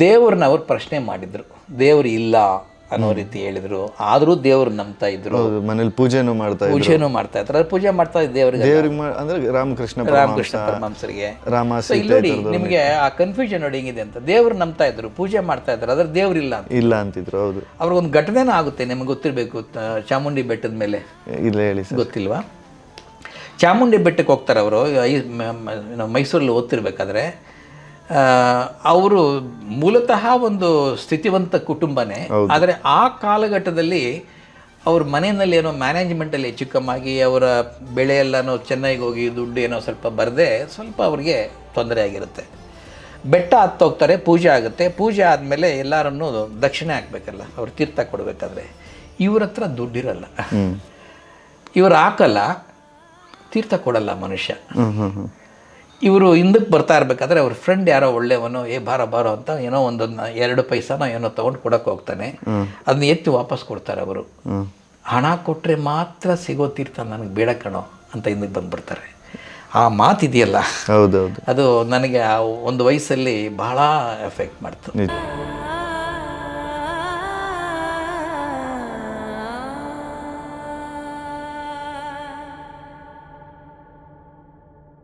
ದೇವ್ರನ್ನ ಅವ್ರು ಪ್ರಶ್ನೆ ಮಾಡಿದ್ರು, ದೇವ್ರು ಇಲ್ಲ ಅನ್ನೋ ರೀತಿ ಹೇಳಿದ್ರು. ಆದರೂ ದೇವ್ರು ನಂಬ್ತಾ ಇದ್ರು, ಮನೇಲಿ ಪೂಜೆನೂ ಮಾಡ್ತಾ ಇದ್ರು. ಪೂಜೆ ಮಾಡ್ತಾ ಇದ್ದ ದೇವ್ರಿಗೆ ಅಂದ್ರೆ ರಾಮಕೃಷ್ಣ ಪರಮಹಂಸರಿಗೆ. ರಾಮ ಇಲ್ಲಿ ನೋಡಿ ನಿಮಗೆ ಆ ಕನ್ಫ್ಯೂಷನ್ ನೋಡಿ ಹೆಂಗಿದೆ ಅಂತ. ದೇವ್ರು ನಂಬ್ತಾ ಇದ್ರು, ಪೂಜೆ ಮಾಡ್ತಾ ಇದ್ರು, ಅದ್ರ ದೇವ್ರು ಇಲ್ಲ ಅಂತಿದ್ರು. ಹೌದು, ಅವ್ರಿಗೊಂದು ಘಟನೆನೂ ಆಗುತ್ತೆ, ನಿಮ್ಗೆ ಗೊತ್ತಿರಬೇಕು. ಚಾಮುಂಡಿ ಬೆಟ್ಟದ ಮೇಲೆ ಇಲ್ಲ ಹೇಳಿ ಸರ್. ಗೊತ್ತಿಲ್ವಾ? ಚಾಮುಂಡಿ ಬೆಟ್ಟಕ್ಕೆ ಹೋಗ್ತಾರೆ ಅವರು, ಮೈಸೂರಲ್ಲಿ ಓದ್ತಿರ್ಬೇಕಾದ್ರೆ. ಅವರು ಮೂಲತಃ ಒಂದು ಸ್ಥಿತಿವಂತ ಕುಟುಂಬನೇ, ಆದರೆ ಆ ಕಾಲಘಟ್ಟದಲ್ಲಿ ಅವ್ರ ಮನೆಯಲ್ಲಿ ಏನೋ ಮ್ಯಾನೇಜ್ಮೆಂಟಲ್ಲಿ ಹೆಚ್ಚು ಕಮ್ಮಾಗಿ ಅವರ ಬೆಳೆ ಎಲ್ಲನೋ ಚೆನ್ನೈಗೆ ಹೋಗಿ ದುಡ್ಡು ಏನೋ ಸ್ವಲ್ಪ ಬರದೆ ಸ್ವಲ್ಪ ಅವ್ರಿಗೆ ತೊಂದರೆ ಆಗಿರುತ್ತೆ. ಬೆಟ್ಟ ಹತ್ತೋಗ್ತಾರೆ, ಪೂಜೆ ಆಗುತ್ತೆ. ಪೂಜೆ ಆದಮೇಲೆ ಎಲ್ಲರನ್ನೂ ದಕ್ಷಿಣೆ ಹಾಕಬೇಕಲ್ಲ, ಅವ್ರು ತೀರ್ಥ ಕೊಡಬೇಕಾದ್ರೆ. ಇವ್ರ ಹತ್ರ ದುಡ್ಡಿರಲ್ಲ, ಇವರು ಹಾಕಲ್ಲ, ತೀರ್ಥ ಕೊಡಲ್ಲ ಮನುಷ್ಯ. ಇವರು ಹಿಂದಕ್ಕೆ ಬರ್ತಾ ಇರಬೇಕಾದ್ರೆ ಅವ್ರ ಫ್ರೆಂಡ್ ಯಾರೋ ಒಳ್ಳೆಯವನು, ಬಾರೋ ಅಂತ ಏನೋ ಒಂದೊಂದು 2 ಪೈಸಾನೋ ಏನೋ ತೊಗೊಂಡು ಕೊಡೋಕೆ ಹೋಗ್ತಾನೆ. ಅದನ್ನ ಎತ್ತಿ ವಾಪಸ್ ಕೊಡ್ತಾರೆ ಅವರು. ಹಣ ಕೊಟ್ಟರೆ ಮಾತ್ರ ಸಿಗೋ ತೀರ್ಥ ನನಗೆ ಬೇಡ ಕಣೋ ಅಂತ ಹಿಂದಕ್ಕೆ ಬಂದುಬಿಡ್ತಾರೆ. ಆ ಮಾತಿದೆಯಲ್ಲ, ಹೌದೌದು, ಅದು ನನಗೆ ಆ ಒಂದು ವಯಸ್ಸಲ್ಲಿ ಬಹಳ ಎಫೆಕ್ಟ್ ಮಾಡ್ತು.